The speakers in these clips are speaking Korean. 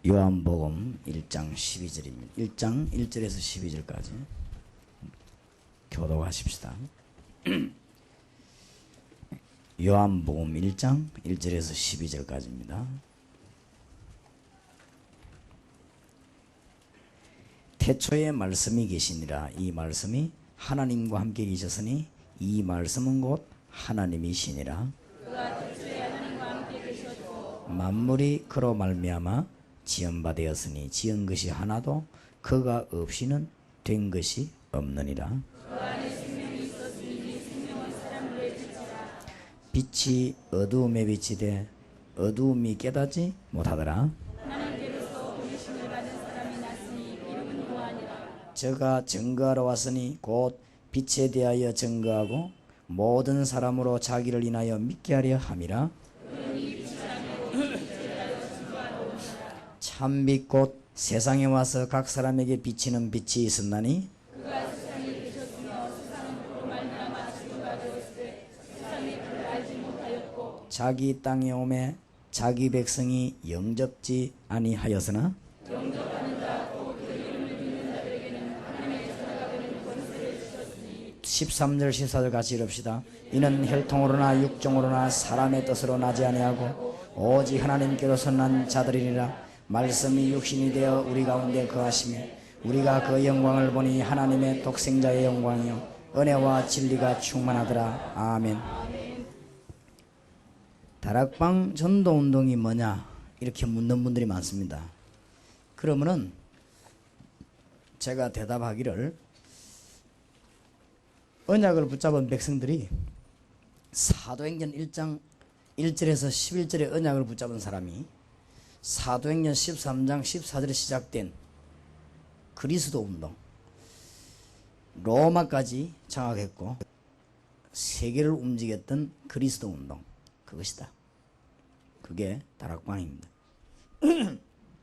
요한복음 1장 12절입니다. 1장 1절에서 12절까지 교독하십시다. 요한복음 1장 1절에서 12절까지입니다. 태초에 말씀이 계시니라. 이 말씀이 하나님과 함께 계셨으니 이 말씀은 곧 하나님이시니라. 그가 태초에 하나님과 함께 계셨고 만물이 그로 말미암아 지은 바 되었으니 지은 것이 하나도 그가 없이는 된 것이 없느니라. 그 안에 생명이 있었으니 생명은 사람들의 빛이라. 빛이 어두움에 빛이 돼 어두움이 깨닫지 못하더라. 하나님께로서 보내심을 받은 사람이 났으니 이름은 요한이라. 저가 증거하러 왔으니 곧 빛에 대하여 증거하고 모든 사람으로 자기를 인하여 믿게 하려 함이라. 참빛 곧 세상에 와서 각 사람에게 비치는 빛이 있었나니 그가 세상에 계셨으며 세상은 그로 말미암아 지구가 되었을 때 세상이 그를 알지 못하였고 자기 땅에 오매 자기 백성이 영접지 아니하였으나 영접하는 자 또 그 이름을 믿는 자들에게는 하나님의 자녀가 되는 권세를 주셨으니. 13절 14절 같이 읽읍시다. 이는 혈통으로나 육종으로나 사람의 뜻으로 나지 아니하고 오직 하나님께로서 난 자들이니라. 말씀이 육신이 되어 우리 가운데 거하시며 우리가 그 영광을 보니 하나님의 독생자의 영광이요 은혜와 진리가 충만하더라. 아멘. 다락방 전도운동이 뭐냐 이렇게 묻는 분들이 많습니다. 그러면은 제가 대답하기를, 언약을 붙잡은 백성들이 사도행전 1장 1절에서 11절의 언약을 붙잡은 사람이 사도행전 13장 14절에 시작된 그리스도 운동, 로마까지 장악했고 세계를 움직였던 그리스도 운동, 그것이다. 그게 다락방입니다.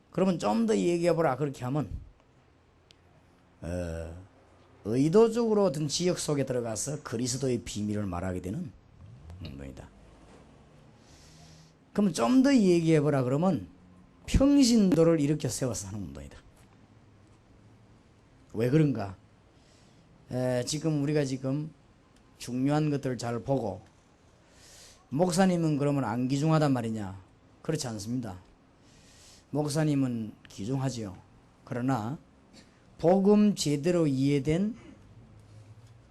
그러면 좀 더 얘기해보라. 그렇게 하면 의도적으로 어떤 지역 속에 들어가서 그리스도의 비밀을 말하게 되는 운동이다. 그러면 좀 더 얘기해보라. 그러면 평신도를 일으켜 세워서 하는 운동이다. 왜 그런가? 지금 우리가 중요한 것들을 잘 보고, 목사님은 그러면 안 귀중하단 말이냐? 그렇지 않습니다. 목사님은 귀중하지요. 그러나 복음 제대로 이해된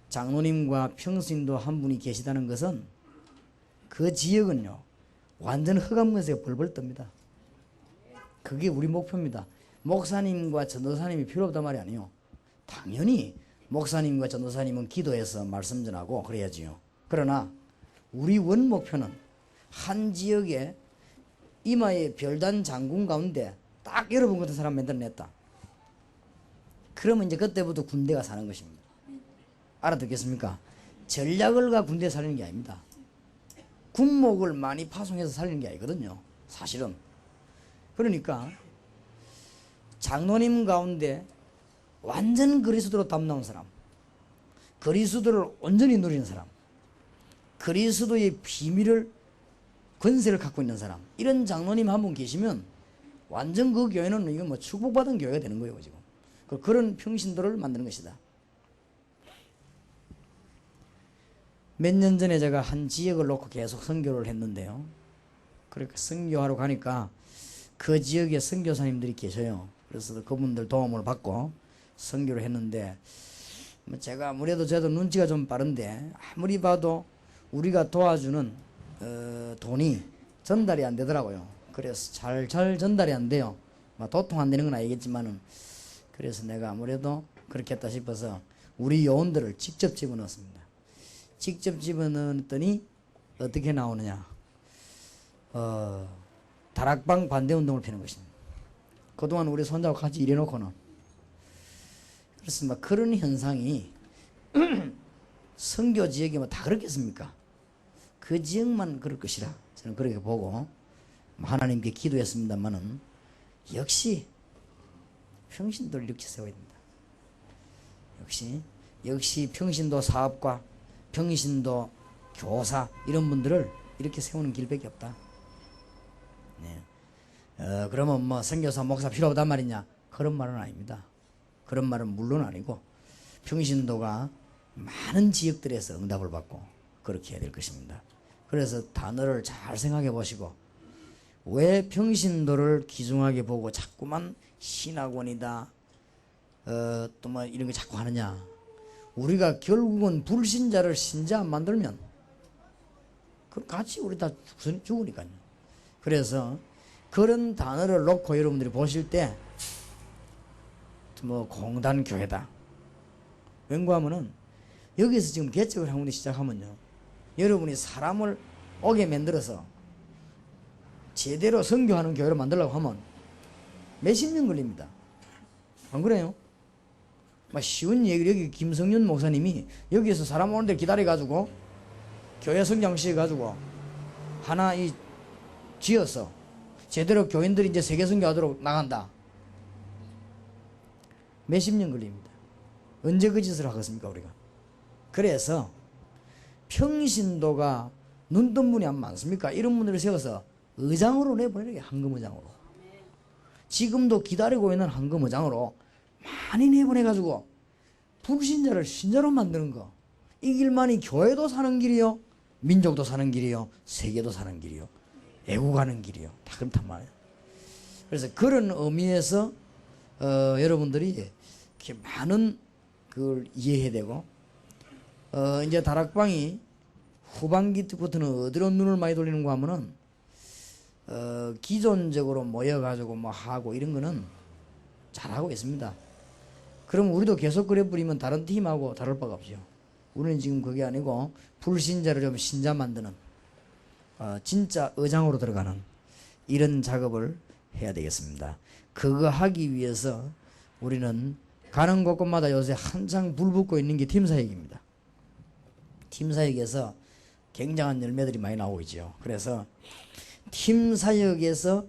장로님과 평신도 한 분이 계시다는 것은 그 지역은요 완전 흑암근세가 벌벌 뜹니다. 그게 우리 목표입니다. 목사님과 전도사님이 필요 없단 말이 아니에요. 당연히 목사님과 전도사님은 기도해서 말씀 전하고 그래야지요. 그러나 우리 원 목표는 한 지역에 이마에 별단 장군 가운데 딱 여러분 같은 사람 만들어냈다. 그러면 이제 그때부터 군대가 사는 것입니다. 알아듣겠습니까? 전략을 가 군대 살리는 게 아닙니다. 군목을 많이 파송해서 살리는 게 아니거든요. 사실은. 그러니까 장로님 가운데 완전 그리스도로 담나온 사람, 그리스도를 온전히 누리는 사람, 그리스도의 비밀을 권세를 갖고 있는 사람, 이런 장로님 한 분 계시면 완전 그 교회는 이거 축복받은 교회가 되는 거예요. 지금 그런 평신도를 만드는 것이다. 몇 년 전에 제가 한 지역을 놓고 계속 선교를 했는데요. 그렇게 선교하러 가니까 그 지역에 선교사님들이 계셔요. 그래서 그분들 도움을 받고 선교를 했는데, 제가 아무래도 저도 눈치가 좀 빠른데 아무리 봐도 우리가 도와주는 돈이 전달이 안 되더라고요. 그래서 잘 전달이 안 돼요. 도통 안 되는 건 아니겠지만은, 그래서 내가 아무래도 그렇겠다 싶어서 우리 요원들을 직접 집어넣었습니다. 직접 집어넣었더니 어떻게 나오느냐? 다락방 반대운동을 펴는 것입니다. 그동안 우리 손자와 같이 일해놓고는. 그렇습니다. 그런 현상이 선교 지역이 다 그렇겠습니까? 그 지역만 그럴 것이라 저는 그렇게 보고 하나님께 기도했습니다만은, 역시 평신도를 이렇게 세워야 됩니다. 역시 평신도 사업과 평신도 교사 이런 분들을 이렇게 세우는 길밖에 없다. 네. 그러면 뭐 선교사 목사 필요 없단 말이냐? 그런 말은 아닙니다. 그런 말은 물론 아니고 평신도가 많은 지역들에서 응답을 받고 그렇게 해야 될 것입니다. 그래서 단어를 잘 생각해 보시고 왜 평신도를 귀중하게 보고 자꾸만 신학원이다 또 뭐 이런 거 자꾸 하느냐? 우리가 결국은 불신자를 신자 안 만들면 그럼 같이 우리 다 죽으니까요. 그래서 그런 단어를 놓고 여러분들이 보실 때 뭐 공단 교회다. 왠가하면은 여기서 지금 개척을 한 군데 시작하면요, 여러분이 사람을 오게 만들어서 제대로 선교하는 교회를 만들려고 하면 몇십 년 걸립니다. 안 그래요? 막 쉬운 얘기를 여기 김성윤 목사님이 여기서 사람 오는 데 기다려가지고 교회 성장시켜가지고 하나 이 지어서 제대로 교인들이 이제 세계 선교하도록 나간다. 몇십 년 걸립니다. 언제 그 짓을 하겠습니까 우리가? 그래서 평신도가 눈뜬 분이 안 많습니까? 이런 분들을 세워서 의장으로 내보내는 게 황금의장으로. 지금도 기다리고 있는 황금의장으로 많이 내보내가지고 불신자를 신자로 만드는 거. 이 길만이 교회도 사는 길이요, 민족도 사는 길이요, 세계도 사는 길이요, 애국하는 길이요. 다 그렇단 말이에요. 그래서 그런 의미에서 여러분들이 이렇게 많은 그걸 이해해야 되고 이제 다락방이 후반기 때부터는 어디로 눈을 많이 돌리는가 하면은 기존적으로 모여가지고 뭐 하고 이런 거는 잘하고 있습니다. 그럼 우리도 계속 그래 버리면 다른 팀하고 다를 바가 없죠. 우리는 지금 그게 아니고 불신자를 좀 신자 만드는 진짜 의장으로 들어가는 이런 작업을 해야 되겠습니다. 그거 하기 위해서 우리는 가는 곳곳마다 요새 한창 불붙고 있는 게 팀사역입니다. 팀사역에서 굉장한 열매들이 많이 나오고 있죠. 그래서 팀사역에서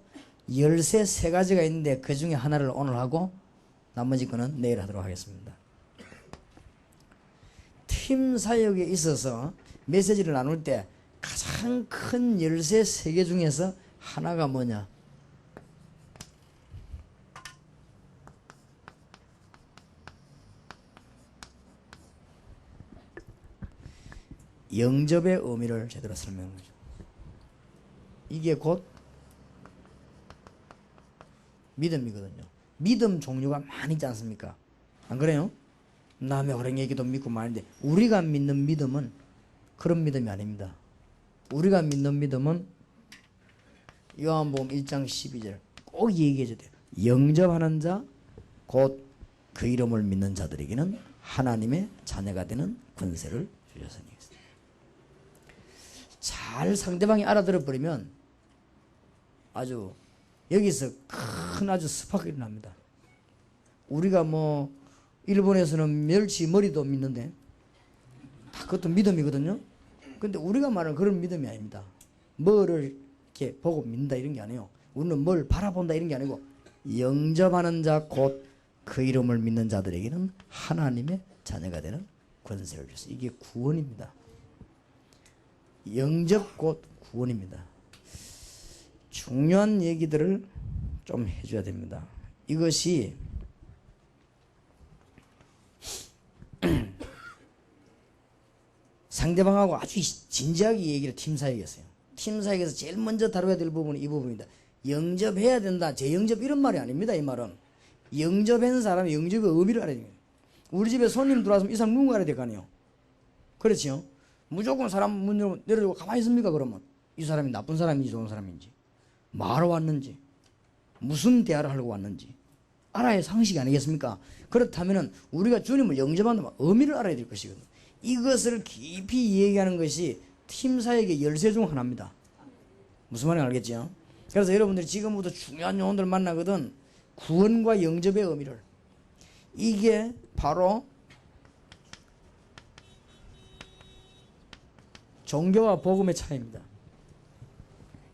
열쇠 3가지가 있는데 그 중에 하나를 오늘 하고 나머지 거는 내일 하도록 하겠습니다. 팀사역에 있어서 메시지를 나눌 때 가장 큰 열쇠 3개 중에서 하나가 뭐냐? 영접의 의미를 제대로 설명한 거죠. 이게 곧 믿음이거든요. 믿음 종류가 많이 있지 않습니까? 안 그래요? 남의 호랭이 얘기도 믿고 많은데 우리가 믿는 믿음은 그런 믿음이 아닙니다. 우리가 믿는 믿음은 요한복음 1장 12절 꼭 얘기해 줘야 돼요. 영접하는 자 곧 그 이름을 믿는 자들에게는 하나님의 자녀가 되는 권세를 주셨으니. 잘 상대방이 알아들어 버리면 아주 여기서 큰 아주 스파크가 일어납니다. 우리가 뭐 일본에서는 멸치 머리도 믿는데 다 그것도 믿음이거든요. 근데 우리가 말하는 그런 믿음이 아닙니다. 뭐를 이렇게 보고 믿는다 이런 게 아니에요. 우리는 뭘 바라본다 이런 게 아니고 영접하는 자 곧 그 이름을 믿는 자들에게는 하나님의 자녀가 되는 권세를 줬어요. 이게 구원입니다. 영접 곧 구원입니다. 중요한 얘기들을 좀 해줘야 됩니다. 이것이 상대방하고 아주 진지하게 얘기를 팀사역에서요. 팀사역에서 제일 먼저 다뤄야 될 부분이 이 부분입니다. 영접해야 된다. 재영접 이런 말이 아닙니다. 이 말은 영접한 사람이 영접의 의미를 알아야 됩니다. 우리 집에 손님 들어왔으면 이 사람 누군가 알아야 될 거 아니에요. 그렇죠? 무조건 사람 문 내려주고 가만히 있습니까? 그러면 이 사람이 나쁜 사람인지 좋은 사람인지 뭐하러 왔는지 무슨 대화를 하려고 왔는지 알아야 할 상식이 아니겠습니까? 그렇다면 우리가 주님을 영접한다면 의미를 알아야 될 것이거든요. 이것을 깊이 얘기하는 것이 팀사역의 열쇠 중 하나입니다. 무슨 말인지 알겠죠? 그래서 여러분들이 지금부터 중요한 용어들 만나거든. 구원과 영접의 의미를, 이게 바로 종교와 복음의 차이입니다.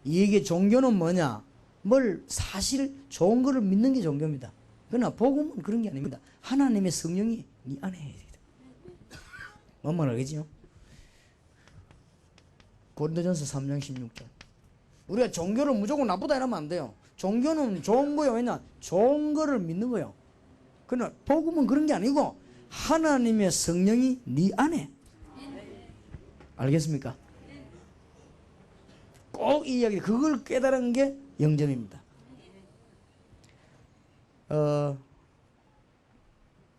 이게 종교는 뭐냐? 뭘 사실 좋은 거를 믿는 게 종교입니다. 그러나 복음은 그런 게 아닙니다. 하나님의 성령이 네 안에 해야 됩니다. 뭔 말 알겠죠? 고린도전서 3장 16절. 우리가 종교를 무조건 나쁘다 이러면 안 돼요. 종교는 좋은 거요. 왜냐? 좋은 거를 믿는 거요. 그러나 복음은 그런 게 아니고 하나님의 성령이 네 안에. 알겠습니까? 꼭 이 이야기, 그걸 깨달은 게 영접입니다.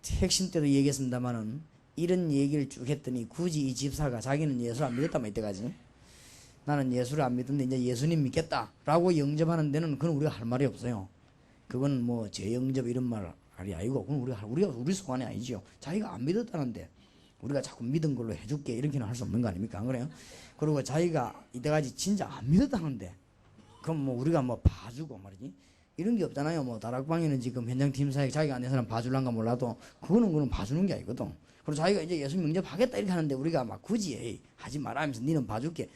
핵심 때도 얘기했습니다만은 이런 얘기를 쭉 했더니 굳이 이 집사가 자기는 예수를 안 믿었다만 이때까지 나는 예수를 안 믿는데 이제 예수님 믿겠다라고 영접하는 데는 그건 우리가 할 말이 없어요. 그건 뭐 재영접 이런 말이 아니고 그건 우리가 우리 소관이 아니지요. 자기가 안 믿었다는데 우리가 자꾸 믿은 걸로 해줄게 이렇게는 할 수 없는 거 아닙니까? 안 그래요? 그리고 자기가 이때까지 진짜 안 믿었다는데 그럼 뭐 우리가 뭐 봐주고 말이지 이런 게 없잖아요. 뭐 다락방에는 지금 현장팀사에 자기가 안 된 사람 봐줄란가 몰라도 그거는 봐주는 게 아니거든. 그리고 자기가 이제 예수 영접하겠다 이렇게 하는데 우리가 막 굳이 에이, 하지 마라 하면서 니는 봐줄게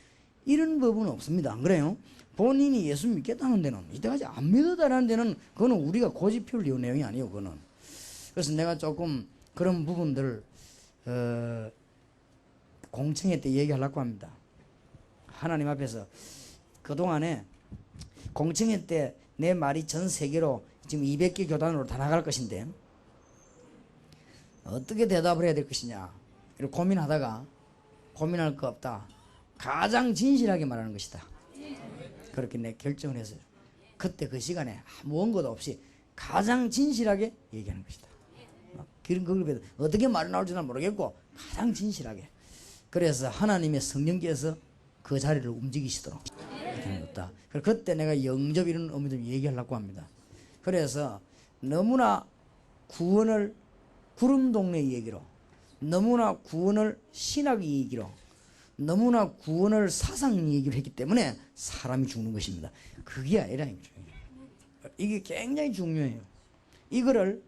이런 법은 없습니다. 안 그래요? 본인이 예수 믿겠다는 데는 이때까지 안 믿었다는 데는 그거는 우리가 고집 피울 내용이 아니에요. 그거는. 그래서 내가 조금 그런 부분들 공청회 때 얘기하려고 합니다. 하나님 앞에서 그동안에 공청회 때 내 말이 전 세계로 지금 200개 교단으로 다 나갈 것인데 어떻게 대답을 해야 될 것이냐 이렇게 고민하다가 고민할 거 없다. 가장 진실하게 말하는 것이다. 그렇게 내 결정을 했어요. 그때 그 시간에 아무 원고도 없이 가장 진실하게 얘기하는 것이다. 그걸 어떻게 말이 나올지는 모르겠고 가장 진실하게. 그래서 하나님의 성령께서 그 자리를 움직이시도록 이렇게 하는 것다. 그때 내가 영접 이런 의미를 얘기하려고 합니다. 그래서 너무나 구원을 구름동네 얘기로, 너무나 구원을 신학 얘기로, 너무나 구원을 사상 얘기를 했기 때문에 사람이 죽는 것입니다. 그게 아니라 이게 굉장히 중요해요. 이거를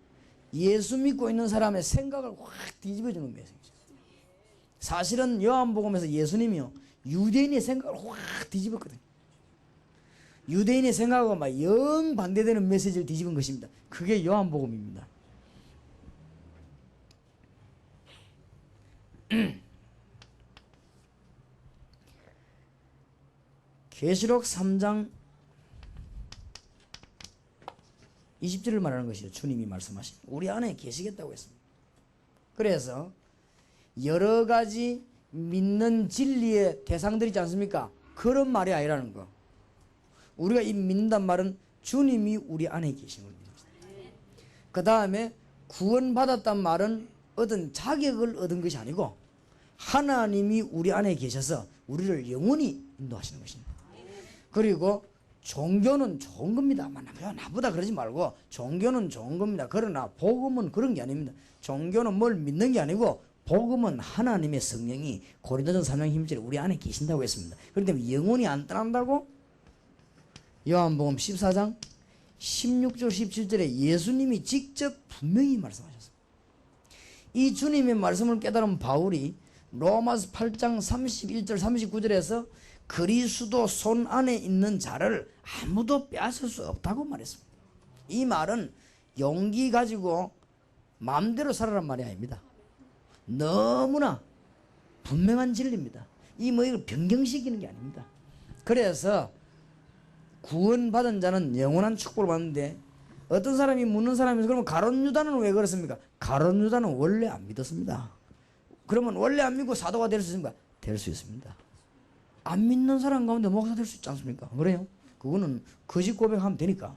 예수 믿고 있는 사람의 생각을 확 뒤집어 주는 거예요. 사실은 요한복음에서 예수님이요 유대인의 생각을 확 뒤집었거든요. 유대인의 생각하고 막 영 반대되는 메시지를 뒤집은 것입니다. 그게 요한복음입니다. 계시록 3장 20절을 말하는 것이죠. 주님이 말씀하신 우리 안에 계시겠다고 했습니다. 그래서 여러 가지 믿는 진리의 대상들이 있지 않습니까? 그런 말이 아니라는 거. 우리가 이 믿는단 말은 주님이 우리 안에 계신 겁니다. 그 다음에 구원받았단 말은 어떤 자격을 얻은 것이 아니고 하나님이 우리 안에 계셔서 우리를 영원히 인도하시는 것입니다. 그리고 종교는 좋은 겁니다. 나보다 그러지 말고 종교는 좋은 겁니다. 그러나 복음은 그런 게 아닙니다. 종교는 뭘 믿는 게 아니고 복음은 하나님의 성령이 고린도전서 3장 힘줄에 우리 안에 계신다고 했습니다. 그렇기 때문에 영원히 안 떠난다고 요한복음 14장 16절 17절에 예수님이 직접 분명히 말씀하셨습니다. 이 주님의 말씀을 깨달은 바울이 로마서 8장 31절 39절에서 그리스도 손 안에 있는 자를 아무도 빼앗을 수 없다고 말했습니다. 이 말은 용기 가지고 마음대로 살아란 말이 아닙니다. 너무나 분명한 진리입니다. 이 뭐 이걸 변경시키는 게 아닙니다. 그래서 구원받은 자는 영원한 축복을 받는데 어떤 사람이 묻는 사람이 그러면 가룟 유다는 왜 그렇습니까? 가룟 유다는 원래 안 믿었습니다. 그러면 원래 안 믿고 사도가 될 수 있습니까? 될 수 있습니다. 안 믿는 사람 가운데 목사 될 수 있지 않습니까? 그래요? 그거는 거짓 고백하면 되니까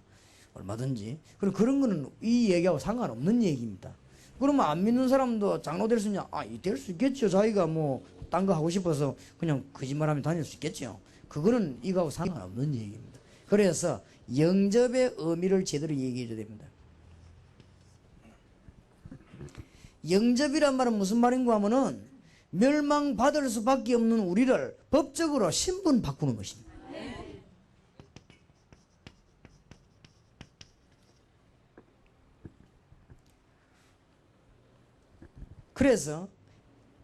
얼마든지. 그리고 그런 거는 이 얘기하고 상관없는 얘기입니다. 그러면 안 믿는 사람도 장로 될 수 있냐? 될 수 있겠죠. 자기가 뭐 딴 거 하고 싶어서 그냥 거짓말하면 다닐 수 있겠죠. 그거는 이거하고 상관없는 얘기입니다. 그래서 영접의 의미를 제대로 얘기해 줘야 됩니다. 영접이란 말은 무슨 말인가 하면은 멸망받을 수밖에 없는 우리를 법적으로 신분 바꾸는 것입니다. 그래서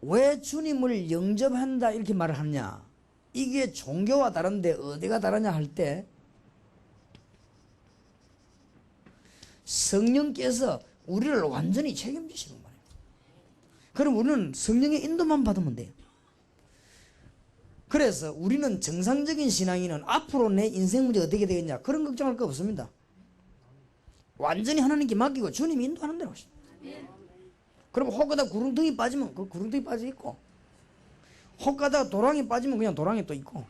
왜 주님을 영접한다 이렇게 말을 하느냐, 이게 종교와 다른데 어디가 다르냐 할 때 성령께서 우리를 완전히 책임지시는 거예요. 그럼 우리는 성령의 인도만 받으면 돼요. 그래서 우리는 정상적인 신앙인은 앞으로 내 인생 문제 어떻게 되겠냐 그런 걱정할 거 없습니다. 완전히 하나님께 맡기고 주님이 인도하는 대로 하십니다. 그럼 혹 가다가 구릉텅이 빠지면 그 구릉텅이 빠져 있고, 혹 가다가 도랑이 빠지면 그냥 도랑이 또 있고,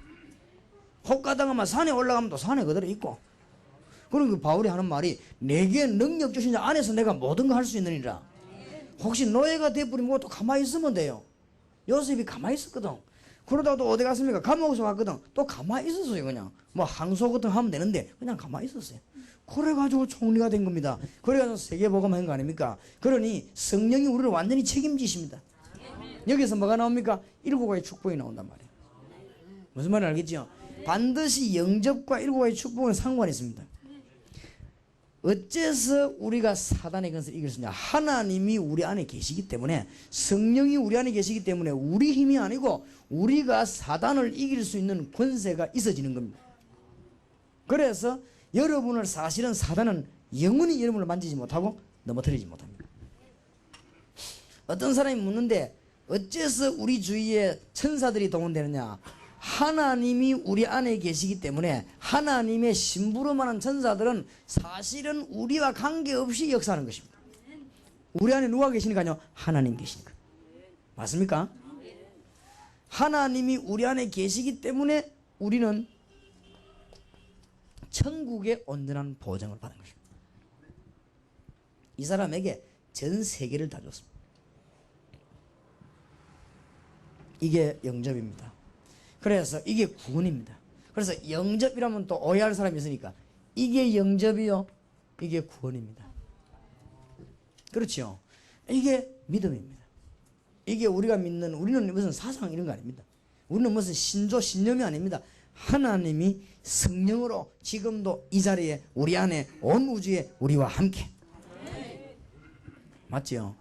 혹 가다가 막 산에 올라가면 또 산에 그대로 있고. 그럼 그 바울이 하는 말이 내게 능력 주신 자 안에서 내가 모든 거 할 수 있느니라. 혹시 노예가 돼버리면 또 가만히 있으면 돼요. 요셉이 가만히 있었거든. 그러다가 또 어디 갔습니까? 감옥에서 왔거든. 또 가만히 있었어요. 그냥 뭐 항소 같은 거 하면 되는데 그냥 가만히 있었어요. 그래가지고 총리가 된 겁니다. 그래가지고 세계복음한 거 아닙니까? 그러니 성령이 우리를 완전히 책임지십니다. 여기서 뭐가 나옵니까? 일곱 가지 축복이 나온단 말이에요. 무슨 말인지 알겠죠? 반드시 영접과 일곱 가지 축복은 상관이 있습니다. 어째서 우리가 사단의 것을 이길 수 있냐? 하나님이 우리 안에 계시기 때문에, 성령이 우리 안에 계시기 때문에 우리 힘이 아니고 우리가 사단을 이길 수 있는 권세가 있어지는 겁니다. 그래서 여러분을 사실은 사단은 영원히 여러분을 만지지 못하고 넘어뜨리지 못합니다. 어떤 사람이 묻는데 어째서 우리 주위에 천사들이 동원되느냐? 하나님이 우리 안에 계시기 때문에 하나님의 심부름하는 천사들은 사실은 우리와 관계없이 역사하는 것입니다. 우리 안에 누가 계시니까요? 하나님 계시니까. 맞습니까? 하나님이 우리 안에 계시기 때문에 우리는 천국의 온전한 보장을 받은 것입니다. 이 사람에게 전 세계를 다 줬습니다. 이게 영접입니다. 그래서 이게 구원입니다. 그래서 영접이라면 또 오해할 사람이 있으니까 이게 영접이요, 이게 구원입니다. 그렇죠? 이게 믿음입니다. 이게 우리가 믿는, 우리는 무슨 사상 이런 거 아닙니다. 우리는 무슨 신조 신념이 아닙니다. 하나님이 성령으로 지금도 이 자리에 우리 안에 온 우주에 우리와 함께. 맞죠?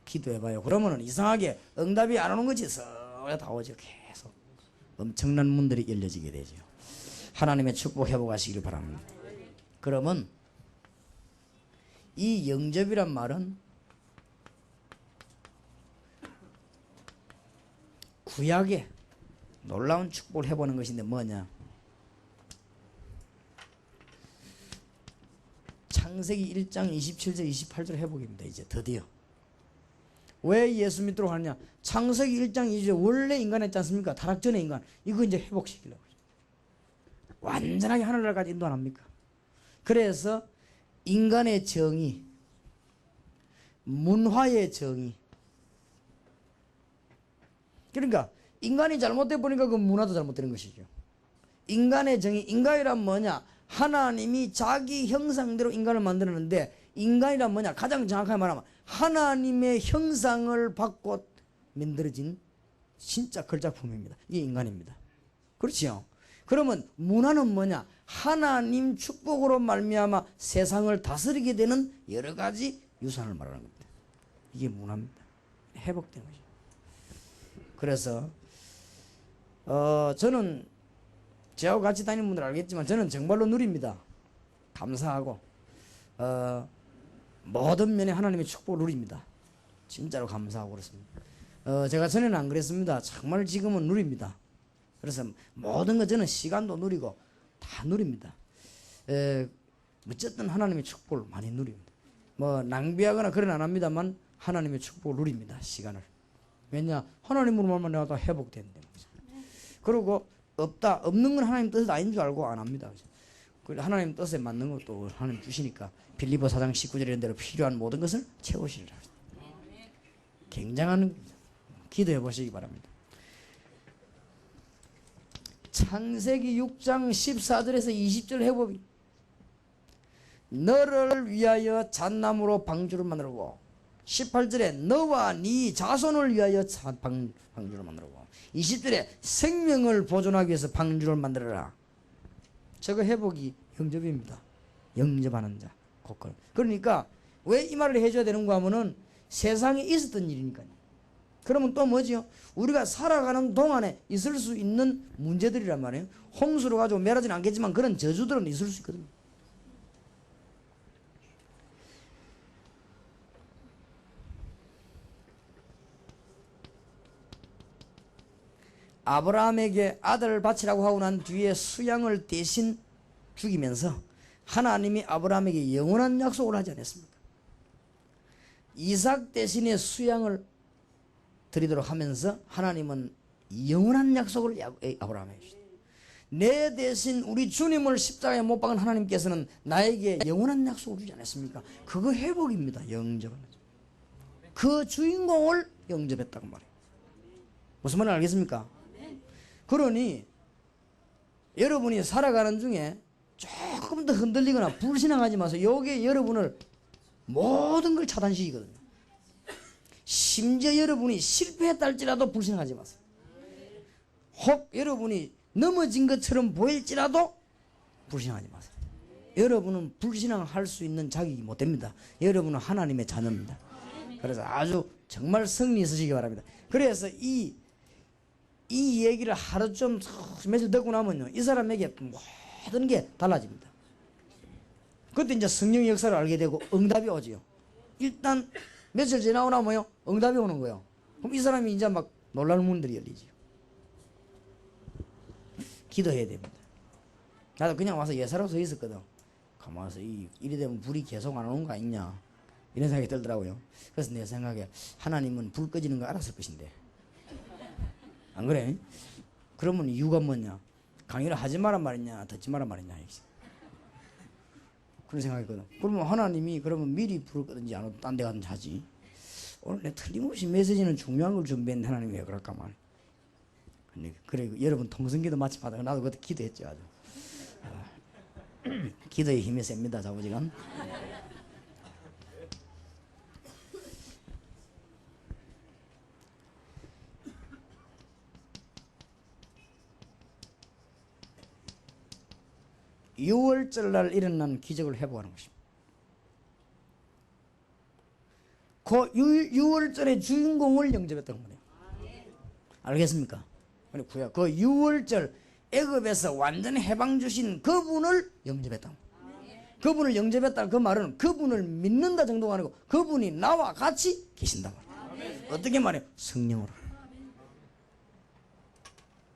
기도해봐요. 그러면은 이상하게 응답이 안 오는 거지. 다 오죠. 계속 엄청난 문들이 열려지게 되죠. 하나님의 축복 회복하시기를 바랍니다. 그러면 이 영접이란 말은 구약에 놀라운 축복을 해보는 것인데 뭐냐? 창세기 1장 27절 28절 회복입니다. 이제 드디어. 왜 예수 믿도록 하느냐? 창세기 1장 2절 원래 인간했지 않습니까? 타락 전의 인간. 이거 이제 회복시키려고. 완전하게 하늘나라까지 인도 안 합니까? 그래서 인간의 정의, 문화의 정의. 그러니까 인간이 잘못돼 보니까 그 문화도 잘못되는 것이죠. 인간의 정의, 인간이란 뭐냐? 하나님이 자기 형상대로 인간을 만들었는데, 인간이란 뭐냐? 가장 정확하게 말하면 하나님의 형상을 받고 만들어진 진짜 걸작품입니다. 이게 인간입니다. 그렇지요? 그러면 문화는 뭐냐? 하나님 축복으로 말미암아 세상을 다스리게 되는 여러 가지 유산을 말하는 겁니다. 이게 문화입니다. 회복된 거죠. 그래서 저는 저하고 같이 다니는 분들 알겠지만 저는 정말로 누립니다. 감사하고 모든 면에 하나님의 축복을 누립니다. 진짜로 감사하고 그렇습니다. 제가 전에는 안 그랬습니다. 정말 지금은 누립니다. 그래서 모든 것 저는 시간도 누리고 다 누립니다. 어쨌든 하나님의 축복을 많이 누립니다. 뭐 낭비하거나 그런 안 합니다만 하나님의 축복을 누립니다. 시간을. 왜냐? 하나님으로 말만 내가 다 회복된다. 그리고 없는 건 하나님 뜻이 아닌 줄 알고 안 합니다. 하나님 뜻에 맞는 것도 하나님 주시니까 빌립보 4장 19절 이런 대로 필요한 모든 것을 채우시리라. 굉장한 기도해 보시기 바랍니다. 창세기 6장 14절에서 20절 회복이 너를 위하여 잣나무로 방주를 만들고 18절에 너와 네 자손을 위하여 방주를 만들고 20절에 생명을 보존하기 위해서 방주를 만들어라. 저거 회복이 영접입니다. 영접하는 자. 그러니까 왜 이 말을 해줘야 되는가 하면은 세상에 있었던 일이니까요. 그러면 또 뭐지요? 우리가 살아가는 동안에 있을 수 있는 문제들이란 말이에요. 홍수로 가지고 멸하지는 않겠지만 그런 저주들은 있을 수 있거든요. 아브라함에게 아들을 바치라고 하고 난 뒤에 수양을 대신 죽이면서 하나님이 아브라함에게 영원한 약속을 하지 않았습니까? 이삭 대신에 수양을 드리도록 하면서 하나님은 영원한 약속을 아브라함에게 주셨다. 내 대신 우리 주님을 십자가에 못 박은 하나님께서는 나에게 영원한 약속을 주지 않았습니까? 그거 회복입니다. 영접은. 그 주인공을 영접했다고 말해요. 무슨 말인지 알겠습니까? 그러니 여러분이 살아가는 중에 조금 더 흔들리거나 불신앙하지 마세요. 이게 여러분을 모든 걸 차단시키거든요. 심지어 여러분이 실패했다 할지라도 불신앙하지 마세요. 혹 여러분이 넘어진 것처럼 보일지라도 불신앙하지 마세요. 여러분은 불신앙할 수 있는 자격이 못 됩니다. 여러분은 하나님의 자녀입니다. 그래서 아주 정말 성리 있으시기 바랍니다. 그래서 이 얘기를 하루 좀 며칠 듣고 나면요, 이 사람에게 모든 게 달라집니다. 그때 이제 성령의 역사를 알게 되고 응답이 오지요. 일단 며칠 지나고 나면요, 응답이 오는 거예요. 그럼 이 사람이 이제 막 놀라는 문들이 열리지요. 기도해야 됩니다. 나도 그냥 와서 예사로 서 있었거든. 가만 와서 이리 되면 불이 계속 안 오는 거 아니냐, 이런 생각이 들더라고요. 그래서 내 생각에 하나님은 불 꺼지는 거 알았을 것인데, 안 그래? 그러면 이유가 뭐냐? 강의를 하지 말란 말이냐, 듣지 말란 말이냐, 그런 생각이거든. 그러면 하나님이 그러면 미리 불을 끄든지 안 딴 데 가든지 하지. 오늘 내 틀림없이 메시지는 중요한 걸 준비했는데 하나님이 왜 그럴까 말. 그래 여러분 통성기도 마침 하다가 나도 그때 기도했죠. 아주 기도의 힘이 셉니다. 자부지간. 6월절 날 일어난 기적을 회복하는 것입니다. 그 6월절의 주인공을 영접했던 거예요. 알겠습니까? 그 6월절 애굽에서 완전히 해방 주신 그분을 영접했다. 그분을 영접했다 그 말은 그분을 믿는다 정도가 아니고 그분이 나와 같이 계신다 말이에요. 어떻게 말해요? 성령으로.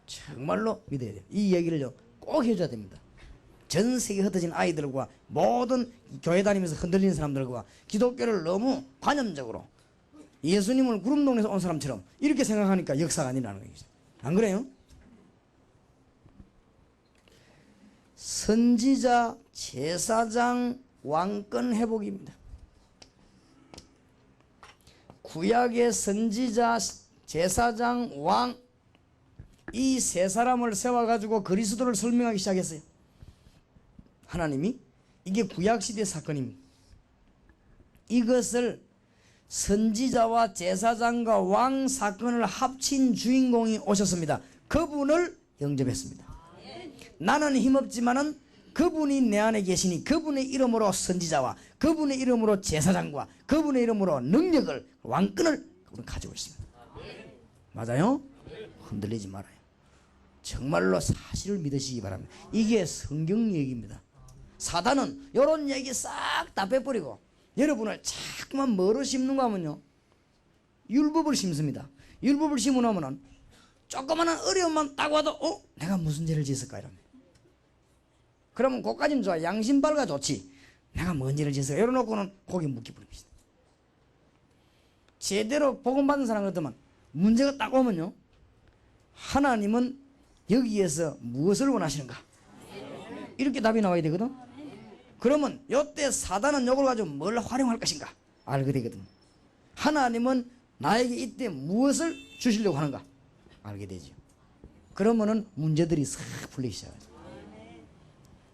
정말로 믿어야 돼요. 이 얘기를 꼭 해줘야 됩니다. 전 세계 흩어진 아이들과 모든 교회 다니면서 흔들리는 사람들과 기독교를 너무 관념적으로 예수님을 구름동에서 온 사람처럼 이렇게 생각하니까 역사가 아니라는 거죠. 안 그래요? 선지자, 제사장, 왕권 회복입니다. 구약의 선지자, 제사장, 왕, 이 세 사람을 세워가지고 그리스도를 설명하기 시작했어요. 하나님이 이게 구약시대 사건입니다. 이것을 선지자와 제사장과 왕 사건을 합친 주인공이 오셨습니다. 그분을 영접했습니다. 나는 힘없지만은 그분이 내 안에 계시니 그분의 이름으로 선지자와 그분의 이름으로 제사장과 그분의 이름으로 능력을, 왕권을 가지고 있습니다. 맞아요? 흔들리지 말아요. 정말로 사실을 믿으시기 바랍니다. 이게 성경 얘기입니다. 사단은 이런 얘기 싹 다 빼버리고 여러분을 자꾸만 뭐로 심는가 하면요, 율법을 심습니다. 율법을 심으면 조그마한 어려움만 딱 와도 내가 무슨 죄를 지었을까 이러면, 그러면 그까지는 좋아. 양심발가 좋지. 내가 뭔 죄를 지었을까 이러놓고는 고개 묵기 부립니다. 제대로 복음받은 사람 같으면 문제가 딱 오면요, 하나님은 여기에서 무엇을 원하시는가, 이렇게 답이 나와야 되거든. 그러면 이때 사단은 이걸 가지고 뭘 활용할 것인가 알게 되거든. 하나님은 나에게 이때 무엇을 주시려고 하는가 알게 되죠. 그러면은 문제들이 싹 풀리기 시작하죠.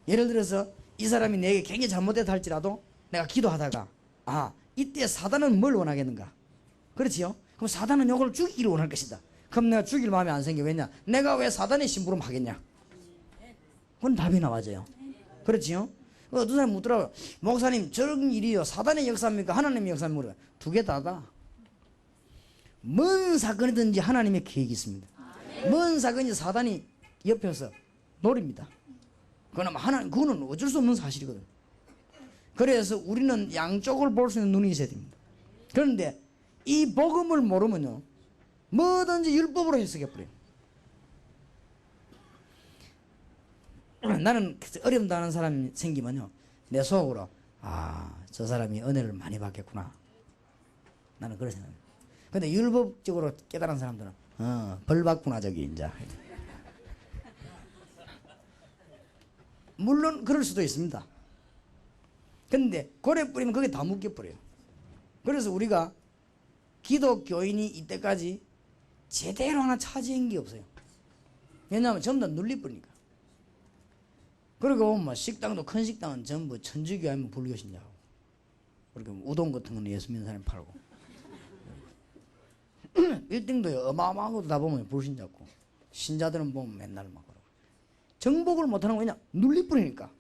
예를 들어서 이 사람이 내게 굉장히 잘못됐다 할지라도 내가 기도하다가 이때 사단은 뭘 원하겠는가, 그렇지요? 그럼 사단은 이걸 죽이기를 원할 것이다. 그럼 내가 죽일 마음이 안 생겨. 왜냐? 내가 왜 사단의 심부름 하겠냐? 그건 답이 나와져요. 그렇지요? 어떤 사람이 묻더라고요. 목사님, 저런 일이요, 사단의 역사입니까? 하나님의 역사입니까? 두 개 다다. 뭔 사건이든지 하나님의 계획이 있습니다. 뭔 사건이 사단이 옆에서 노립니다. 그거는 어쩔 수 없는 사실이거든. 그래서 우리는 양쪽을 볼 수 있는 눈이 있어야 됩니다. 그런데 이 복음을 모르면요, 뭐든지 율법으로 해석해버려요. 나는 어렵다는 사람이 생기면요, 내 속으로 저 사람이 은혜를 많이 받겠구나, 나는 그런 생각입니다. 근데 율법적으로 깨달은 사람들은 벌 받구나 저기 이제. 물론 그럴 수도 있습니다. 근데 고래 뿌리면 그게 다 묶여버려요. 그래서 우리가 기독교인이 이때까지 제대로 하나 차지한 게 없어요. 왜냐하면 전부 다 눌리버리니까. 그리고 뭐 식당도, 큰 식당은 전부 천주교 아니면 불교 신자고, 그렇게 우동 같은 거는 예수 믿는 사람이 팔고, 빌딩도 어마어마한 것도 다 보면 불신자고, 신자들은 보면 맨날 막 그러고. 정복을 못하는 거 왜냐? 눌리버리니까.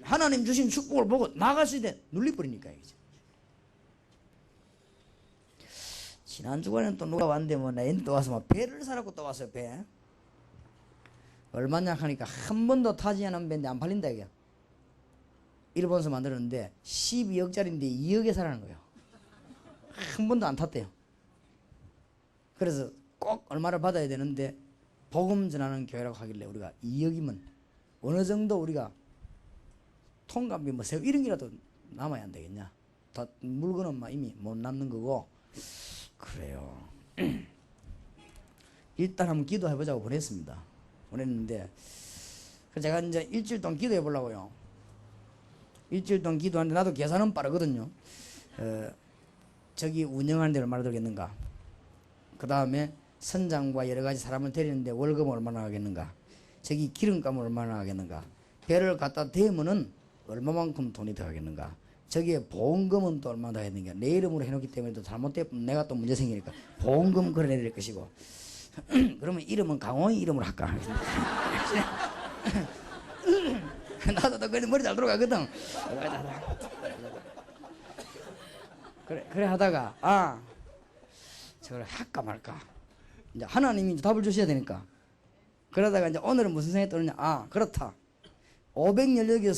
하나님 주신 축복을 보고 나갈 수 있대 눌리버리니까. 이제 지난 주간에는 또 누가 왔는데 뭐 내일 또 와서 막 배를 사라고 또 왔어요. 배 얼마냐 하니까 한 번도 타지 않은 배인데 안 팔린다 이게. 일본에서 만들었는데 12억짜리인데 2억에 사라는 거예요. 한 번도 안 탔대요. 그래서 꼭 얼마를 받아야 되는데 복음 전하는 교회라고 하길래 우리가 2억이면 어느 정도 우리가 통감비 뭐 새우 이런 게라도 남아야 안 되겠냐. 다 물건은 막 이미 못 남는 거고. 그래요. 일단 한번 기도해보자고 보냈습니다. 보냈는데 제가 이제 일주일 동안 기도해 보려고요. 일주일 동안 기도하는데 나도 계산은 빠르거든요. 저기 운영하는 데 얼마나 들겠는가, 그 다음에 선장과 여러 가지 사람을 데리는데 월급 얼마나 하겠는가, 저기 기름값 얼마나 하겠는가, 배를 갖다 대면은 얼마만큼 돈이 들어가겠는가, 저기에 보험금은 또 얼마나 더 해야 되는가, 내 이름으로 해놓기 때문에 또 잘못되면 내가 또 문제 생기니까 보험금 걸어내야 될 것이고 그러면 이름은 강호의 이름으로 할까. 나도 또 그래 머리 잘 돌아가거든. 그래 하다가 저걸 할까 말까. 이제 하나님이 이제 답을 주셔야 되니까. 그러다가 이제 오늘은 무슨 생각이 떠오르냐. 그렇다. 516개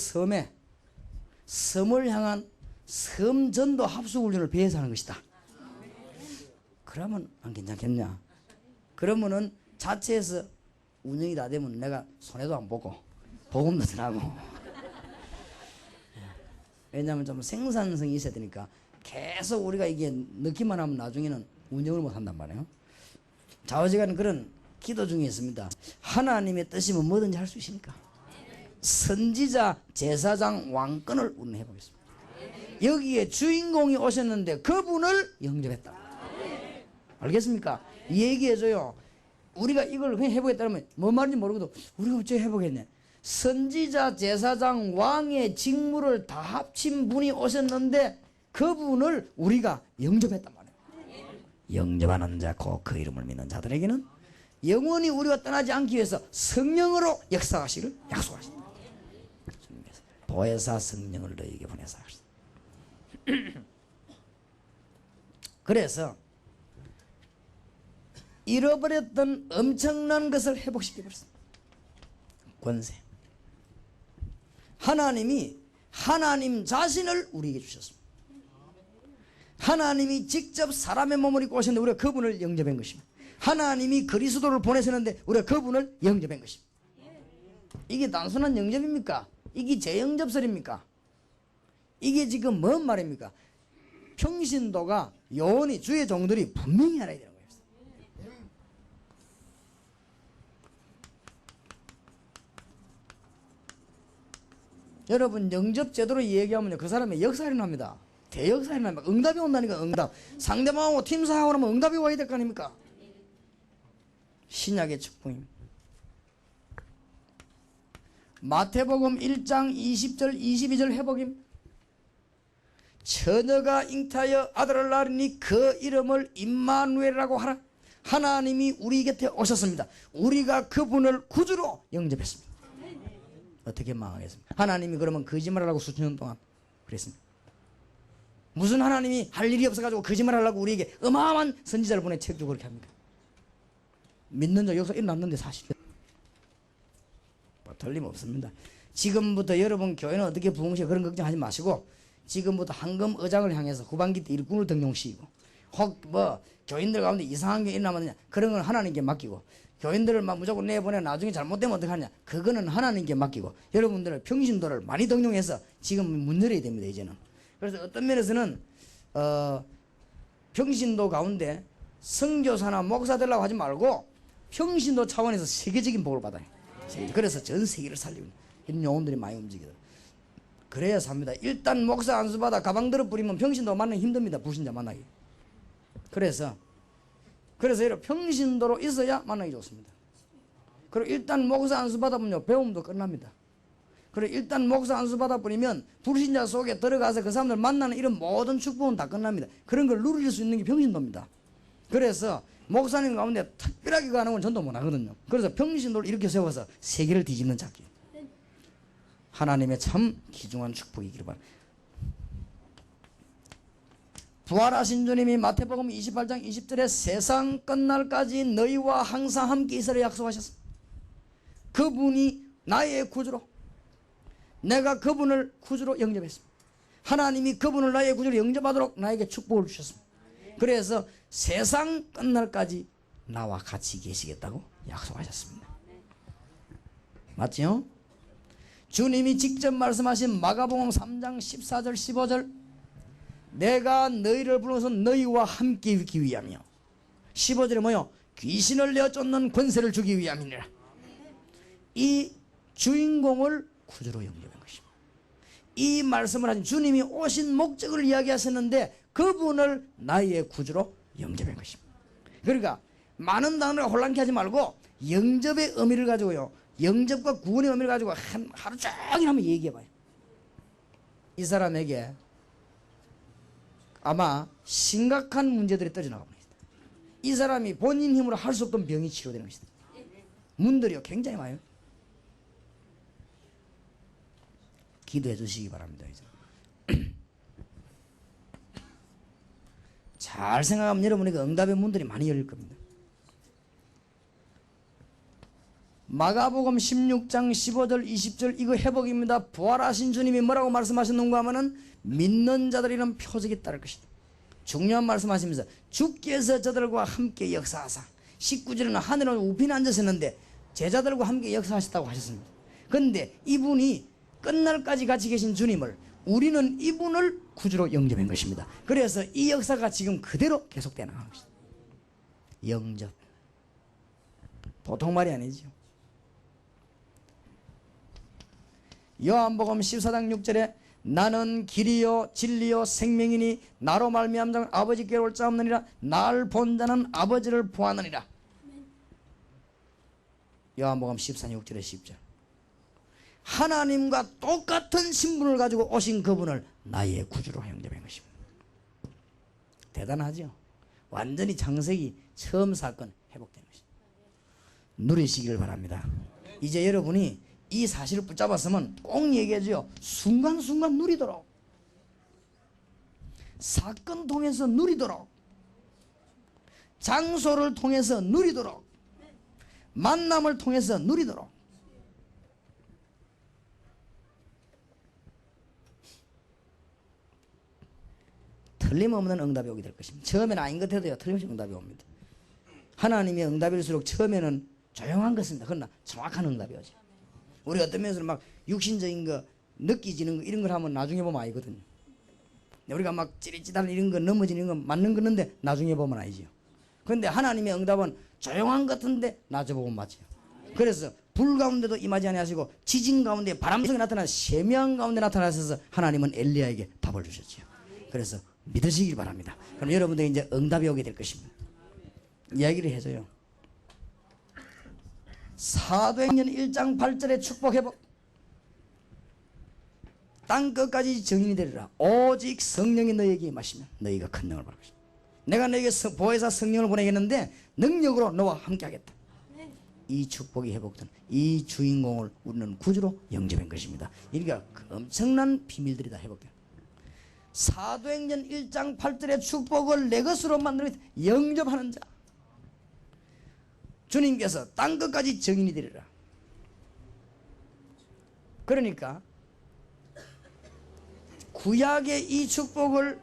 섬을 향한 섬전도 합수훈련을 배에서 하는 것이다. 그러면 안 괜찮겠냐. 그러면은 자체에서 운영이 다 되면 내가 손해도 안 보고 보험도 안 하고. 왜냐하면 좀 생산성이 있어야 되니까 계속 우리가 이게 넣기만 하면 나중에는 운영을 못 한단 말이에요. 좌우지간은 그런 기도 중에 있습니다. 하나님의 뜻이면 뭐든지 할 수 있으니까 선지자, 제사장, 왕권을 운행해 보겠습니다. 여기에 주인공이 오셨는데 그분을 영접했다. 알겠습니까? 얘기해줘요. 우리가 이걸 그냥 해보겠다면 뭔 말인지 모르고도 우리가 어째 해보겠네. 선지자, 제사장, 왕의 직무를 다 합친 분이 오셨는데 그분을 우리가 영접했단 말이에요. 영접하는 자, 곧 그 이름을 믿는 자들에게는 영원히 우리가 떠나지 않기 위해서 성령으로 역사하시기를 약속하신다. 보혜사 성령을 너희에게 보내사 하시다. 그래서 잃어버렸던 엄청난 것을 회복시켜버렸습니다. 권세. 하나님이 하나님 자신을 우리에게 주셨습니다. 하나님이 직접 사람의 몸을 입고 오셨는데 우리가 그분을 영접한 것입니다. 하나님이 그리스도를 보내셨는데 우리가 그분을 영접한 것입니다. 이게 단순한 영접입니까? 이게 재영접설입니까? 이게 지금 뭔 말입니까? 평신도가 요원이 주의 종들이 분명히 알아야 되는 거예요. 여러분 영접 제도로 얘기하면 그 사람의 역사가 일어납니다. 대역사가 일어납니다. 응답이 온다니까. 응답. 상대방하고 팀사하고 나면 응답이 와야 될 거 아닙니까? 신약의 축복입니다. 마태복음 1장 20절 22절 회복임. 처녀가 잉타하여 아들을 낳으니 그 이름을 임마누엘이라고 하라. 하나님이 우리 곁에 오셨습니다. 우리가 그분을 구주로 영접했습니다. 어떻게 망하겠습니까? 하나님이 그러면 거짓말하라고 수천 년 동안 그랬습니다. 무슨 하나님이 할 일이 없어가지고 거짓말하려고 우리에게 어마어마한 선지자를 보내 책도 그렇게 합니까? 믿는 자 역사 일어났는데 사실 틀림없습니다. 지금부터 여러분 교회는 어떻게 부흥시켜 그런 걱정하지 마시고 지금부터 황금 의장을 향해서 후반기 때 일꾼을 등용시키고 혹 뭐 교인들 가운데 이상한 게 일어나면 그런 건 하나님께 맡기고 교인들을 막 무조건 내보내 나중에 잘못되면 어떡하냐. 그거는 하나님께 맡기고 여러분들은 평신도를 많이 등용해서 지금 문 열어야 됩니다. 이제는. 그래서 어떤 면에서는 평신도 가운데 선교사나 목사 되려고 하지 말고 평신도 차원에서 세계적인 복을 받아요. 그래서 전 세계를 살리고 이런 영혼들이 많이 움직이더라고요. 그래야 삽니다. 일단 목사 안수 받아 가방들어 뿌리면 평신도 만나기 힘듭니다. 불신자 만나기. 그래서 이런 평신도로 있어야 만나기 좋습니다. 그리고 일단 목사 안수 받아보면 배움도 끝납니다. 그리고 일단 목사 안수 받아버리면 불신자 속에 들어가서 그 사람들 만나는 이런 모든 축복은 다 끝납니다. 그런 걸 누릴 수 있는 게 평신도입니다. 그래서 목사님 가운데 특별하게 가는 건 전도 못 하거든요. 그래서 평신도를 이렇게 세워서 세계를 뒤집는 작기. 하나님의 참 귀중한 축복이기를 바랍니다. 부활하신 주님이 마태복음 28장 20절에 세상 끝날까지 너희와 항상 함께 있으라 약속하셨습니다. 그분이 나의 구주로, 내가 그분을 구주로 영접했습니다. 하나님이 그분을 나의 구주로 영접하도록 나에게 축복을 주셨습니다. 그래서 세상 끝날까지 나와 같이 계시겠다고 약속하셨습니다. 맞죠? 주님이 직접 말씀하신 마가복음 3장 14절 15절 내가 너희를 불러서 너희와 함께 있기 위함이요. 15절에 뭐요? 귀신을 내어 쫓는 권세를 주기 위함이니라. 이 주인공을 구주로 영접한 것입니다. 이 말씀을 하신 주님이 오신 목적을 이야기하셨는데 그분을 나의 구주로 영접한 것입니다. 그러니까 많은 단어가 혼란케 하지 말고 영접의 의미를 가지고요, 영접과 구원의 의미를 가지고 하루 종일 한번 얘기해봐요. 이 사람에게 아마 심각한 문제들이 떠져나가 봅니다. 이 사람이 본인 힘으로 할 수 없던 병이 치료되는 것이다. 문들이요 굉장히 많아요. 기도해 주시기 바랍니다. 이제. 잘 생각하면 여러분에게 응답의 문들이 많이 열릴 겁니다. 마가복음 16장 15절 20절 이거 회복입니다. 부활하신 주님이 뭐라고 말씀하셨는가 하면은 믿는 자들이란 표적이 따를 것이다. 중요한 말씀하시면서 주께서 저들과 함께 역사하사 19절에는 하늘은 우편에 앉으셨는데 제자들과 함께 역사하셨다고 하셨습니다. 그런데 이분이 끝날까지 같이 계신 주님을 우리는 이분을 구주로 영접한 것입니다. 그래서 이 역사가 지금 그대로 계속되어 나가는 것입니다. 영접. 보통 말이 아니죠. 요한복음 14장 6절에 나는 길이요 진리요 생명이니 나로 말미암은 자는 아버지께로 올 자 없느니라. 날 본 자는 아버지를 보았느니라. 요한복음 14장 6절에 10절. 하나님과 똑같은 신분을 가지고 오신 그분을 나의 구주로 영접한 것입니다. 대단하죠. 완전히 창세기 처음 사건 회복된 것입니다. 누리시기를 바랍니다. 이제 여러분이 이 사실을 붙잡았으면 꼭 얘기해줘요. 순간순간 누리도록, 사건 통해서 누리도록, 장소를 통해서 누리도록, 만남을 통해서 누리도록. 틀림없는 응답이 오게 될 것입니다. 처음에는 아닌 것 해도요 틀림없이 응답이 옵니다. 하나님의 응답일수록 처음에는 조용한 것입니다. 그러나 정확한 응답이 오죠. 우리 어떤 면에서는 막 육신적인 거, 느끼지는 거 이런 걸 하면 나중에 보면 아니거든요. 우리가 막 찌릿찌릿한 이런 거, 넘어지는 거 맞는 거는데 나중에 보면 아니죠. 그런데 하나님의 응답은 조용한 것 같은데 나중에 보면 맞죠. 그래서 불 가운데도 임하지 아니하시고 지진 가운데 바람 속에 나타나 세미한 가운데 나타나셔서 하나님은 엘리야에게 답을 주셨죠. 그래서 믿으시길 바랍니다. 그럼 여러분들이 이제 응답이 오게 될 것입니다. 이야기를 해줘요. 사도행전 1장 8절의 축복 회복. 땅 끝까지 증인이 되리라. 오직 성령이 너희에게 임하시면 너희가 큰 능을 받을 것이다. 내가 너희에게 보혜사 성령을 보내겠는데 능력으로 너와 함께 하겠다. 이 축복이 회복된 이 주인공을 우리는 구주로 영접한 것입니다. 그러니까 엄청난 비밀들이 다 회복돼요. 사도행전 1장 8절의 축복을 내 것으로 만들어 영접하는 자, 주님께서 땅 끝까지 증인이 되리라. 그러니까 구약의 이 축복을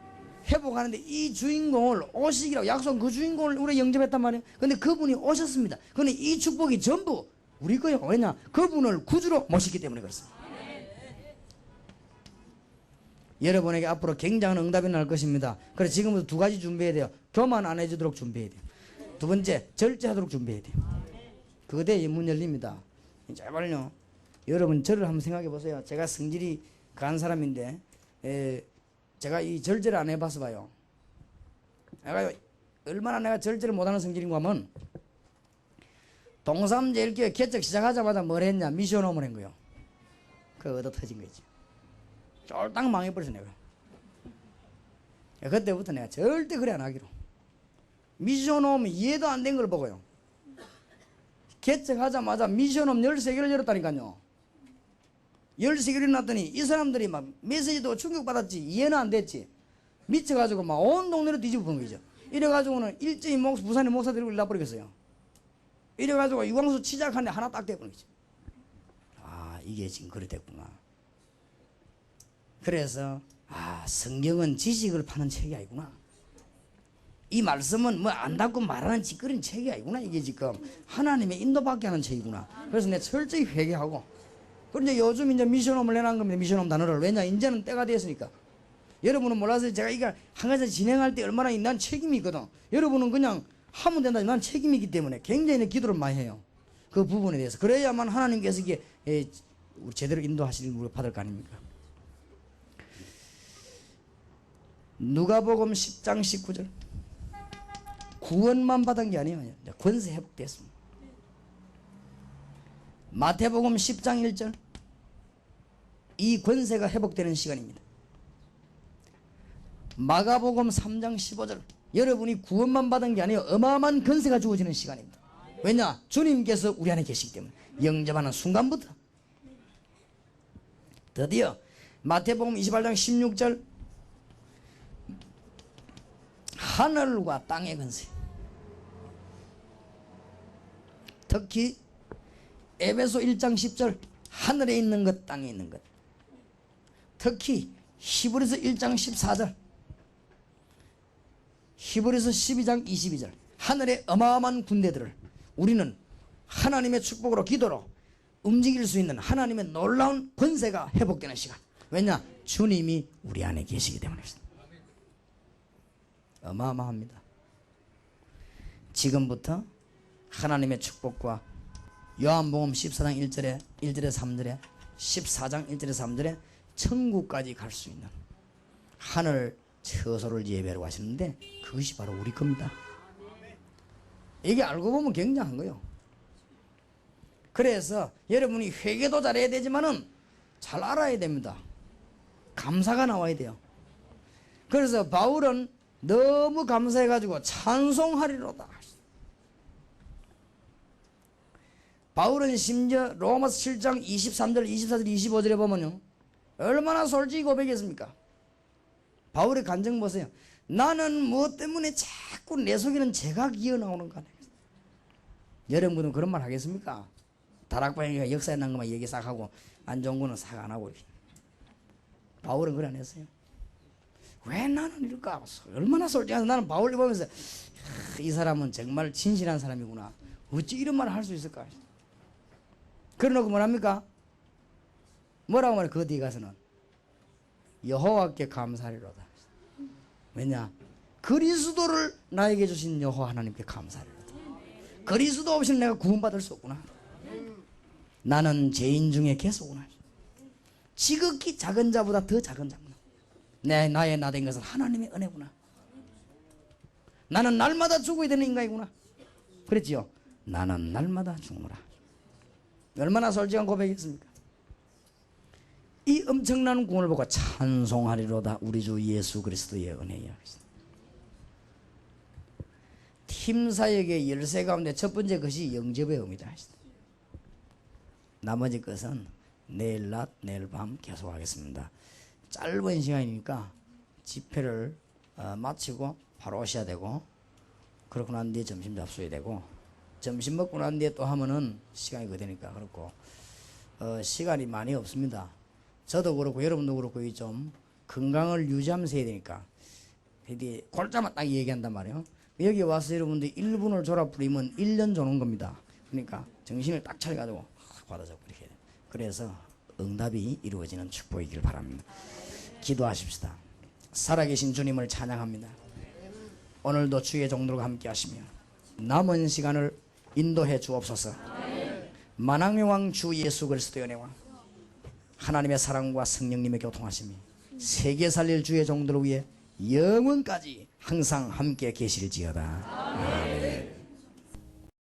회복하는데 이 주인공을 오시기라고 약속한 그 주인공을 우리가 영접했단 말이에요. 근데 그분이 오셨습니다. 근데 이 축복이 전부 우리 거예요. 왜냐? 그분을 구주로 모시기 때문에 그렇습니다. 여러분에게 앞으로 굉장한 응답이 날 것입니다. 그래서 지금부터 두 가지 준비해야 돼요. 교만 안 해주도록 준비해야 돼요. 두 번째, 절제하도록 준비해야 돼요. 그때 문 열립니다. 제발요. 여러분 저를 한번 생각해 보세요. 제가 성질이 강한 사람인데 제가 이 절제를 안 해봐서 봐요. 얼마나 내가 절제를 못하는 성질인가 하면 동삼제일교회 개척 시작하자마자 뭘 했냐? 미션홈을 한 거예요. 그거 얻어 터진 거지. 쫄딱 망해버렸어 내가. 그때부터 내가 절대 그래 안 하기로. 미션홈 이해도 안 된 걸 보고요. 개척하자마자 미션홈 13개를 열었다니까요. 13개를 놨더니 이 사람들이 막 메시지도 충격받았지 이해는 안 됐지. 미쳐가지고 막 온 동네로 뒤집어 본 거죠. 이래가지고는 일제히 부산의 목사들이 일나버리겠어요. 이래가지고 유광수 치작하는데 하나 딱 돼버린 거죠. 아 이게 지금 그래 됐구나. 그래서 성경은 지식을 파는 책이 아니구나. 이 말씀은 뭐 안다고 말하는 짓거리는 책이 아니구나. 이게 지금 하나님의 인도받게 하는 책이구나. 그래서 내가 철저히 회개하고. 그런데 요즘 이제 미션홈을 내놓은 겁니다. 미션홈 단어를. 왜냐? 이제는 때가 됐으니까. 여러분은 몰라서 제가 이거 한 가지 진행할 때 얼마나 난 책임이 있거든. 여러분은 그냥 하면 된다. 난 책임이기 때문에 굉장히 기도를 많이 해요. 그 부분에 대해서. 그래야만 하나님께서 이게 제대로 인도하시는 걸 받을 거 아닙니까? 누가복음 10장 19절. 구원만 받은 게 아니에요. 권세 회복됐습니다. 마태복음 10장 1절. 이 권세가 회복되는 시간입니다. 마가복음 3장 15절. 여러분이 구원만 받은 게 아니에요. 어마어마한 권세가 주어지는 시간입니다. 왜냐? 주님께서 우리 안에 계시기 때문에. 영접하는 순간부터. 드디어 마태복음 28장 16절. 하늘과 땅의 권세. 특히 에베소 1장 10절. 하늘에 있는 것 땅에 있는 것. 특히 히브리서 1장 14절. 히브리서 12장 22절. 하늘의 어마어마한 군대들을 우리는 하나님의 축복으로 기도로 움직일 수 있는 하나님의 놀라운 권세가 회복되는 시간. 왜냐? 주님이 우리 안에 계시기 때문입니다. 어마어마합니다. 지금부터 하나님의 축복과 요한복음 14장 1절에 3절에 14장 1절에 3절에 천국까지 갈 수 있는 하늘 처소를 예배하러 가시는데 그것이 바로 우리 겁니다. 이게 알고 보면 굉장한 거예요. 그래서 여러분이 회개도 잘해야 되지만은 잘 알아야 됩니다. 감사가 나와야 돼요. 그래서 바울은 너무 감사해가지고 찬송하리로다. 바울은 심지어 로마서 7장 23절, 24절, 25절에 보면요. 얼마나 솔직히 고백했습니까? 바울의 간증 보세요. 나는 무엇 때문에 자꾸 내 속에는 죄가 기어나오는가. 여러분은 그런 말 하겠습니까? 다락방이가 역사에 난 것만 얘기 싹 하고 안 좋은 거는 싹 안 하고. 바울은 그래 안 했어요. 왜 나는 이럴까? 얼마나 솔직해서 나는 바울을 보면서 이 사람은 정말 진실한 사람이구나. 어찌 이런 말을 할 수 있을까? 그러놓고 뭐랍니까? 뭐라고 말해? 그 뒤에 가서는 여호와께 감사하리로다. 왜냐? 그리스도를 나에게 주신 여호와 하나님께 감사하리로다. 그리스도 없이는 내가 구원받을 수 없구나. 나는 죄인 중에 개소구나. 지극히 작은 자보다 더 작은 자구나. 나의 나 된 것은 하나님의 은혜구나. 나는 날마다 죽어야 되는 인간이구나. 그랬지요? 나는 날마다 죽노라. 얼마나 솔직한 고백이었습니까? 이 엄청난 구원을 보고 찬송하리로다. 우리 주 예수 그리스도의 은혜여. 팀사역의 열쇠 가운데 첫 번째 것이 영접의 의미다. 나머지 것은 내일 낮 내일 밤 계속하겠습니다. 짧은 시간이니까 집회를 마치고 바로 오셔야 되고, 그러고 난 뒤에 점심 잡수야 되고, 점심 먹고 난 뒤에 또 하면은 시간이 거되니까 그렇고 시간이 많이 없습니다. 저도 그렇고 여러분도 그렇고 좀 건강을 유지하면서 해야 되니까 이게 골자만 딱 얘기한단 말이에요. 여기 와서 여러분들 1분을 졸아 부리면 1년 조는 겁니다. 그러니까 정신을 딱 차려가지고 받아줘 이렇게. 그래서 응답이 이루어지는 축복이길 바랍니다. 기도하십시다. 살아계신 주님을 찬양합니다. 오늘도 주의 종들과 함께 하시며 남은 시간을 인도해 주옵소서. 만왕의 왕 주 예수 그리스도의 은혜와 하나님의 사랑과 성령님의 교통하심이 세계 살릴 주의 종들을 위해 영원까지 항상 함께 계실지어다. 아멘.